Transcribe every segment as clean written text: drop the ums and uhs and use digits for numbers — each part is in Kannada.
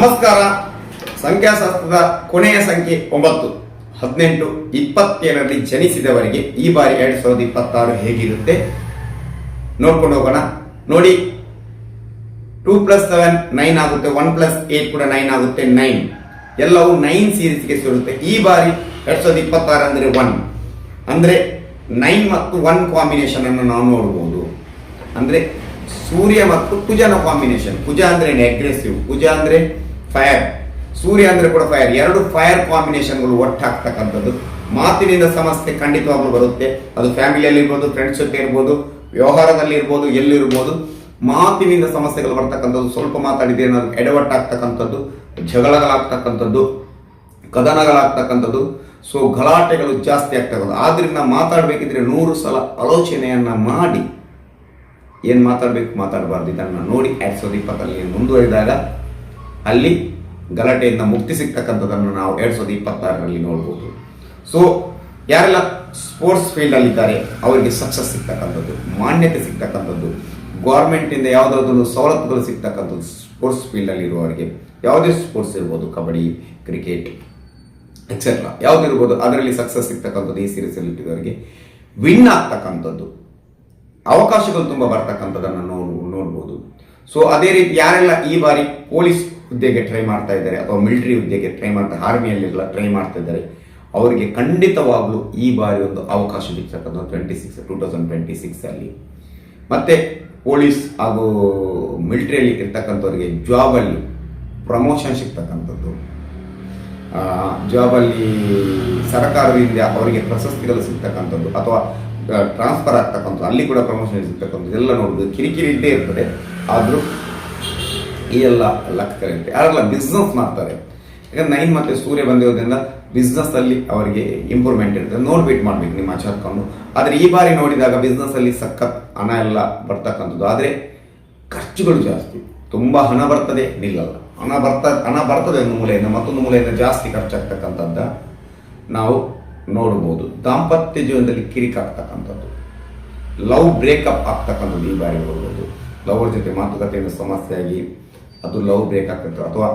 ನಮಸ್ಕಾರ. ಸಂಖ್ಯಾಶಾಸ್ತ್ರದ ಕೊನೆಯ ಸಂಖ್ಯೆ 9. 18, 27ರಲ್ಲಿ ಜನಿಸಿದವರಿಗೆ ಈ ಬಾರಿ 2026 ಹೇಗಿರುತ್ತೆ ನೋಡ್ಕೊಂಡು ಹೋಗೋಣ. ನೋಡಿ, 2 + 7 9 ಆಗುತ್ತೆ, 1 + 8 ಕೂಡ 9 ಆಗುತ್ತೆ, 9 ಎಲ್ಲವೂ 9 ಸೀರೀಸ್ಗೆ ಸೇರುತ್ತೆ. ಈ ಬಾರಿ 2026 ಅಂದರೆ 1 ಅಂದ್ರೆ 9 ಮತ್ತು 1 ಕಾಂಬಿನೇಷನ್ ಅನ್ನು ನಾವು ನೋಡಬಹುದು. ಅಂದ್ರೆ ಸೂರ್ಯ ಮತ್ತು ಕುಜನ ಕಾಂಬಿನೇಷನ್. ಕುಜ ಅಂದ್ರೆ ಅಗ್ರೆಸಿವ್, ಕುಜ ಅಂದ್ರೆ ಫೈರ್, ಸೂರ್ಯ ಅಂದ್ರೆ ಕೂಡ ಫೈರ್. ಎರಡು ಫೈರ್ ಕಾಂಬಿನೇಷನ್ಗಳು ಒಟ್ಟಾಗ್ತಕ್ಕಂಥದ್ದು. ಮಾತಿನಿಂದ ಸಮಸ್ಯೆ ಖಂಡಿತವಾಗ್ಲೂ ಬರುತ್ತೆ. ಅದು ಫ್ಯಾಮಿಲಿಯಲ್ಲಿ ಇರ್ಬೋದು, ಫ್ರೆಂಡ್ಸ್ ಜೊತೆ ಇರ್ಬೋದು, ವ್ಯವಹಾರದಲ್ಲಿ ಇರ್ಬೋದು, ಎಲ್ಲಿರ್ಬೋದು. ಮಾತಿನಿಂದ ಸಮಸ್ಯೆಗಳು ಬರ್ತಕ್ಕಂಥದ್ದು. ಸ್ವಲ್ಪ ಮಾತಾಡಿದ್ರೆ ಏನಾದ್ರು ಎಡವಟ್ಟಾಗ್ತಕ್ಕಂಥದ್ದು, ಜಗಳಗಳಾಗ್ತಕ್ಕಂಥದ್ದು, ಕದನಗಳಾಗ್ತಕ್ಕಂಥದ್ದು. ಸೊ ಗಲಾಟೆಗಳು ಜಾಸ್ತಿ ಆಗ್ತಕ್ಕಂಥದ್ದು. ಆದ್ರಿಂದ ಮಾತಾಡಬೇಕಿದ್ರೆ 100 ಸಲ ಆಲೋಚನೆಯನ್ನ ಮಾಡಿ ಏನು ಮಾತಾಡಬೇಕು, ಮಾತಾಡಬಾರ್ದು ಇದನ್ನು ನೋಡಿ 2020ರಲ್ಲಿ ಮುಂದುವರಿದಾಗ ಅಲ್ಲಿ ಗಲಾಟೆಯಿಂದ ಮುಕ್ತಿ ಸಿಗ್ತಕ್ಕಂಥದ್ದನ್ನು ನಾವು 2026ರಲ್ಲಿ ನೋಡ್ಬೋದು. ಸೊ ಯಾರೆಲ್ಲ ಸ್ಪೋರ್ಟ್ಸ್ ಫೀಲ್ಡಲ್ಲಿ ಇದ್ದಾರೆ ಅವರಿಗೆ ಸಕ್ಸಸ್ ಸಿಗ್ತಕ್ಕಂಥದ್ದು, ಮಾನ್ಯತೆ ಸಿಗ್ತಕ್ಕಂಥದ್ದು, ಗೌರ್ಮೆಂಟಿಂದ ಯಾವುದಾದ್ರೂ ಸವಲತ್ತುಗಳು ಸಿಗ್ತಕ್ಕಂಥದ್ದು. ಸ್ಪೋರ್ಟ್ಸ್ ಫೀಲ್ಡಲ್ಲಿ ಇರುವವರಿಗೆ ಯಾವುದೇ ಸ್ಪೋರ್ಟ್ಸ್ ಇರ್ಬೋದು, ಕಬಡ್ಡಿ, ಕ್ರಿಕೆಟ್ ಎಕ್ಸೆಟ್ರಾ ಯಾವುದಿರ್ಬೋದು, ಅದರಲ್ಲಿ ಸಕ್ಸಸ್ ಸಿಗ್ತಕ್ಕಂಥದ್ದು. ಈ ಸೀರೀಸಲ್ಲಿ ಇಟ್ಟಿದ್ದವರಿಗೆ ವಿನ್ ಆಗ್ತಕ್ಕಂಥದ್ದು, ಅವಕಾಶಗಳು ತುಂಬ ಬರ್ತಕ್ಕಂಥದ್ದನ್ನು ನೋಡ್ಬೋದು. ಸೊ ಅದೇ ರೀತಿ ಯಾರೆಲ್ಲ ಈ ಬಾರಿ ಪೊಲೀಸ್ ಹುದ್ದೆಗೆ ಟ್ರೈ ಮಾಡ್ತಾ ಇದ್ದಾರೆ ಅಥವಾ ಮಿಲಿಟರಿ ಹುದ್ದೆಗೆ ಟ್ರೈ ಮಾಡ್ತಾ, ಆರ್ಮಿಯಲ್ಲೆಲ್ಲ ಟ್ರೈ ಮಾಡ್ತಾ ಇದ್ದಾರೆ, ಅವರಿಗೆ ಖಂಡಿತವಾಗ್ಲೂ ಈ ಬಾರಿ ಒಂದು ಅವಕಾಶ ಸಿಗ್ತಕ್ಕಂಥದ್ದು 2026 ಅಲ್ಲಿ. ಮತ್ತೆ ಪೊಲೀಸ್ ಹಾಗೂ ಮಿಲಿಟರಿಯಲ್ಲಿ ಇರ್ತಕ್ಕಂಥವ್ರಿಗೆ ಜಾಬಲ್ಲಿ ಪ್ರಮೋಷನ್ ಸಿಗ್ತಕ್ಕಂಥದ್ದು, ಜಾಬಲ್ಲಿ ಸರ್ಕಾರದಿಂದ ಅವರಿಗೆ ಪ್ರಶಸ್ತಿಗಳು ಸಿಗ್ತಕ್ಕಂಥದ್ದು ಅಥವಾ ಟ್ರಾನ್ಸ್ಫರ್ ಆಗ್ತಕ್ಕಂಥದ್ದು, ಅಲ್ಲಿ ಕೂಡ ಪ್ರಮೋಷನ್ ಸಿಗ್ತಕ್ಕಂಥದ್ದು ಎಲ್ಲ ನೋಡ್ಬೋದು. ಕಿರಿಕಿರಿ ಇದ್ದೇ ಇರ್ತದೆ. ಆದರೂ ಈ ಎಲ್ಲ ಲೆಕ್ಕಗಳಿರುತ್ತೆ. ಯಾರೆಲ್ಲ ಬಿಸ್ನೆಸ್ ಮಾಡ್ತಾರೆ, ಯಾಕಂದ್ರೆ 9 ಮತ್ತೆ ಸೂರ್ಯ ಬಂದಿರೋದ್ರಿಂದ ಬಿಸ್ನೆಸ್ ಅಲ್ಲಿ ಅವರಿಗೆ ಇಂಪ್ರೂವ್ಮೆಂಟ್ ಇರ್ತದೆ. ನೋಡ್ಬಿಟ್ಟು ಮಾಡ್ಬೇಕು ನಿಮ್ಮ ಹಾಕೊಂಡು. ಆದರೆ ಈ ಬಾರಿ ನೋಡಿದಾಗ ಬಿಸ್ನೆಸ್ ಅಲ್ಲಿ ಸಖತ್ ಹಣ ಎಲ್ಲ ಬರ್ತಕ್ಕಂಥದ್ದು. ಆದರೆ ಖರ್ಚುಗಳು ಜಾಸ್ತಿ. ತುಂಬ ಹಣ ಬರ್ತದೆ, ನಿಲ್ಲಲ್ಲ. ಹಣ ಬರ್ತದೆ ಒಂದು ಮೂಲೆಯಿಂದ, ಮತ್ತೊಂದು ಮೂಲೆಯಿಂದ ಜಾಸ್ತಿ ಖರ್ಚಾಗ್ತಕ್ಕಂಥದ್ದ ನಾವು ನೋಡ್ಬೋದು. ದಾಂಪತ್ಯ ಜೀವನದಲ್ಲಿ ಕಿರಿಕಾಗ್ತಕ್ಕಂಥದ್ದು, ಲವ್ ಬ್ರೇಕಪ್ ಆಗ್ತಕ್ಕಂಥದ್ದು ಈ ಬಾರಿ ನೋಡ್ಬೋದು. ಲವರ್ ಜೊತೆ ಮಾತುಕತೆಯಿಂದ ಸಮಸ್ಯೆ ಆಗಿ ಅದು ಲವ್ ಬ್ರೇಕ್ ಆಗ್ತದೆ, ಅಥವಾ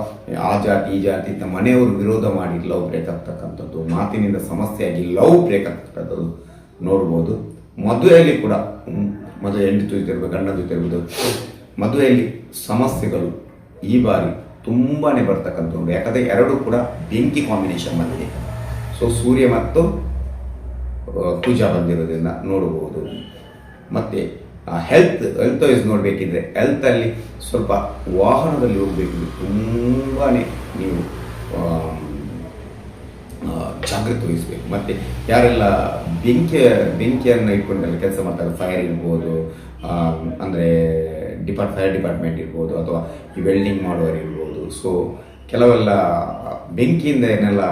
ಆ ಜಾತಿ ಈ ಜಾತಿ ಅಂತ ಮನೆಯವರು ವಿರೋಧ ಮಾಡಿ ಲವ್ ಬ್ರೇಕ್ ಆಗ್ತಕ್ಕಂಥದ್ದು, ಮಾತಿನಿಂದ ಸಮಸ್ಯೆ ಆಗಿ ಲವ್ ಬ್ರೇಕ್ ಆಗ್ತಕ್ಕಂಥದ್ದು ನೋಡ್ಬೋದು. ಮದುವೆಯಲ್ಲಿ ಕೂಡ ಹೆಂಡತಿ ಜೊತೆ ಇರ್ಬೋದು, ಗಂಡನ ಜೊತೆ ಇರ್ಬೋದು, ಮದುವೆಯಲ್ಲಿ ಸಮಸ್ಯೆಗಳು ಈ ಬಾರಿ ತುಂಬಾನೇ ಬರ್ತಕ್ಕಂಥದ್ದು. ಯಾಕಂದರೆ ಎರಡು ಕೂಡ ಬೆಂಕಿ ಕಾಂಬಿನೇಷನ್ ಬಂದಿದೆ. ಸೊ ಸೂರ್ಯ ಮತ್ತು ಕುಜ ಬಂದಿರೋದ್ರಿಂದ ನೋಡಬಹುದು. ಮತ್ತೆ ಹೆಲ್ತ್ ವೈಸ್ ನೋಡಬೇಕಿದ್ರೆ ಹೆಲ್ತಲ್ಲಿ ಸ್ವಲ್ಪ ವಾಹನದಲ್ಲಿ ಹೋಗಬೇಕು, ತುಂಬಾ ನೀವು ಜಾಗೃತಿ ವಹಿಸಬೇಕು. ಮತ್ತು ಯಾರೆಲ್ಲ ಬೆಂಕಿಯನ್ನು ಇಟ್ಕೊಂಡೆಲ್ಲ ಕೆಲಸ ಮಾಡ್ತಾರೆ, ಫೈರ್ ಇರ್ಬೋದು, ಅಂದರೆ ಫೈರ್ ಡಿಪಾರ್ಟ್ಮೆಂಟ್ ಇರ್ಬೋದು, ಅಥವಾ ಈ ವೆಲ್ಡಿಂಗ್ ಮಾಡುವವರು ಇರ್ಬೋದು. ಸೊ ಕೆಲವೆಲ್ಲ ಬೆಂಕಿಯಿಂದ ಏನೆಲ್ಲ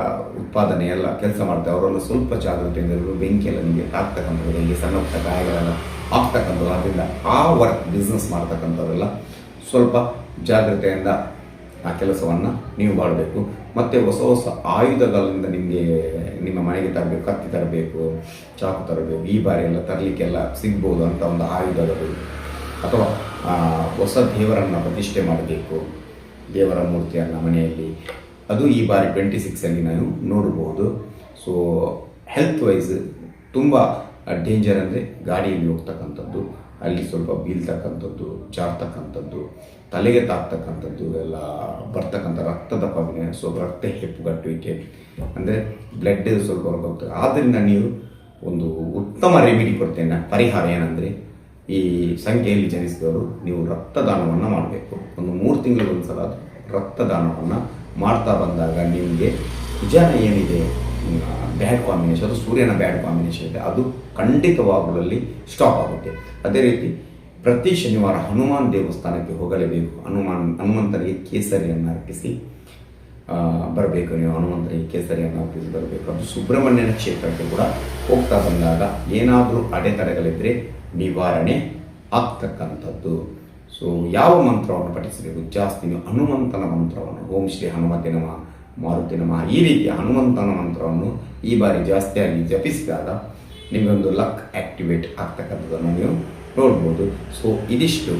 ಉತ್ಪಾದನೆ ಎಲ್ಲ ಕೆಲಸ ಮಾಡ್ತಾರೆ, ಅವರೆಲ್ಲ ಸ್ವಲ್ಪ ಜಾಗೃತಿಯಿಂದ ಬೆಂಕಿಯೆಲ್ಲ ನಿಮಗೆ ಆಗ್ತಕ್ಕಂಥದ್ದು, ಹೀಗೆ ಸಣ್ಣ ಪುಟ್ಟ ಗಾಯಗಳೆಲ್ಲ ಆಗ್ತಕ್ಕಂಥದ್ದು. ಆದ್ದರಿಂದ ಆ ವರ್ಕ್ ಬಿಸ್ನೆಸ್ ಮಾಡ್ತಕ್ಕಂಥವರೆಲ್ಲ ಸ್ವಲ್ಪ ಜಾಗ್ರತೆಯಿಂದ ಆ ಕೆಲಸವನ್ನು ನೀವು ಮಾಡಬೇಕು. ಮತ್ತು ಹೊಸ ಹೊಸ ಆಯುಧಗಳಿಂದ ನಿಮಗೆ ನಿಮ್ಮ ಮನೆಗೆ ತರಬೇಕು, ಕತ್ತಿ ತರಬೇಕು, ಚಾಕು ತರಬೇಕು. ಈ ಬಾರಿ ಎಲ್ಲ ತರಲಿಕ್ಕೆಲ್ಲ ಸಿಗ್ಬೋದು ಅಂತ ಒಂದು ಆಯುಧಗಳು, ಅಥವಾ ಹೊಸ ದೇವರನ್ನು ಪ್ರತಿಷ್ಠೆ ಮಾಡಬೇಕು, ದೇವರ ಮೂರ್ತಿಯನ್ನು ಮನೆಯಲ್ಲಿ. ಅದು ಈ ಬಾರಿ 26ಅಲ್ಲಿ ನಾವು ನೋಡಬಹುದು. ಸೊ ಹೆಲ್ತ್ ವೈಸ್ ತುಂಬ ಡೇಂಜರ್ ಅಂದರೆ ಗಾಡಿಯಲ್ಲಿ ಹೋಗ್ತಕ್ಕಂಥದ್ದು, ಅಲ್ಲಿ ಸ್ವಲ್ಪ ಬೀಳ್ತಕ್ಕಂಥದ್ದು, ಜಾರ್ತಕ್ಕಂಥದ್ದು, ತಲೆಗೆ ತಾಗ್ತಕ್ಕಂಥದ್ದು ಎಲ್ಲ ಬರ್ತಕ್ಕಂಥ ರಕ್ತದ ಪಾವನೆ. ಸೊ ರಕ್ತ ಹೆಪ್ಪುಗಟ್ಟುವಿಕೆ ಅಂದರೆ ಬ್ಲಡ್ ಸ್ವಲ್ಪ ಹೊರಗೋಗ್ತದೆ. ಆದ್ದರಿಂದ ನೀವು ಒಂದು ಉತ್ತಮ ರೆಮಿಡಿ ಕೊಡ್ತೇನೆ, ಪರಿಹಾರ ಏನಂದರೆ ಈ ಸಂಖ್ಯೆಯಲ್ಲಿ ಜನಿಸಿದವರು ನೀವು ರಕ್ತದಾನವನ್ನು ಮಾಡಬೇಕು. ಒಂದು 3 ತಿಂಗಳಿಗೊಂದು ಸಲ ರಕ್ತದಾನವನ್ನು ಮಾಡ್ತಾ ಬಂದಾಗ ನಿಮಗೆ ಕುಜನ ಏನಿದೆ ಬ್ಯಾಡ್ ಕಾಂಬಿನೇಷನ್, ಅದು ಸೂರ್ಯನ ಬ್ಯಾಡ್ ಕಾಂಬಿನೇಷನ್ ಇದೆ, ಅದು ಖಂಡಿತವಾಗಲಿ ಸ್ಟಾಪ್ ಆಗುತ್ತೆ. ಅದೇ ರೀತಿ ಪ್ರತಿ ಶನಿವಾರ ಹನುಮಾನ್ ದೇವಸ್ಥಾನಕ್ಕೆ ಹೋಗಲೇಬೇಕು. ಹನುಮಂತನಿಗೆ ಕೇಸರಿಯನ್ನು ಅರ್ಪಿಸಿ ಬರಬೇಕು. ನೀವು ಹನುಮಂತನಿಗೆ ಕೇಸರಿಯನ್ನು ಅರ್ಪಿಸಿ ಬರಬೇಕು. ಅದು ಸುಬ್ರಹ್ಮಣ್ಯನ ಕ್ಷೇತ್ರಕ್ಕೆ ಕೂಡ ಹೋಗ್ತಾ ಬಂದಾಗ ಏನಾದರೂ ಅಡೆತಡೆಗಳಿದ್ದರೆ ನಿವಾರಣೆ ಆಗ್ತಕ್ಕಂಥದ್ದು. ಸೊ ಯಾವ ಮಂತ್ರವನ್ನು ಪಠಿಸಬೇಕು? ಜಾಸ್ತಿ ನೀವು ಹನುಮಂತನ ಮಂತ್ರವನ್ನು, ಓಂ ಶ್ರೀ ಹನುಮತಿ ನಮಃ, ಮಾರುತಿ ನಮಃ, ಈ ರೀತಿಯ ಹನುಮಂತನ ಮಂತ್ರವನ್ನು ಈ ಬಾರಿ ಜಾಸ್ತಿಯಾಗಿ ಜಪಿಸಿದಾಗ ನಿಮಗೊಂದು ಲಕ್ ಆಕ್ಟಿವೇಟ್ ಆಗ್ತಕ್ಕಂಥದ್ದನ್ನು ನೀವು ನೋಡ್ಬೋದು. ಸೊ ಇದಿಷ್ಟು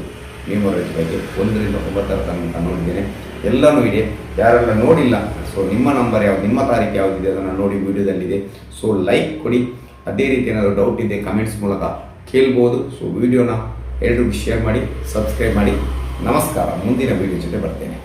ನ್ಯೂಮರಾಲಜಿ ಬಗ್ಗೆ 1 ರಿಂದ 9 ತನಕ ನೋಡಿದ್ದೇನೆ. ಎಲ್ಲನೂ ಇದೆ. ಯಾರೆಲ್ಲ ನೋಡಿಲ್ಲ, ಸೊ ನಿಮ್ಮ ನಂಬರ್ ಯಾವುದು, ನಿಮ್ಮ ತಾರೀಕು ಯಾವುದಿದೆ ಅದನ್ನು ನೋಡಿ ವಿಡಿಯೋದಲ್ಲಿದೆ. ಸೊ ಲೈಕ್ ಕೊಡಿ. ಅದೇ ರೀತಿ ಏನಾದರೂ ಡೌಟ್ ಇದೆ ಕಮೆಂಟ್ಸ್ ಮೂಲಕ ಕೇಳ್ಬೋದು. ಸೊ ವಿಡಿಯೋನ ಎಲ್ರಿಗೂ ಶೇರ್ ಮಾಡಿ, ಸಬ್ಸ್ಕ್ರೈಬ್ ಮಾಡಿ. ನಮಸ್ಕಾರ. ಮುಂದಿನ ವಿಡಿಯೋ ಜೊತೆ ಬರ್ತೇನೆ.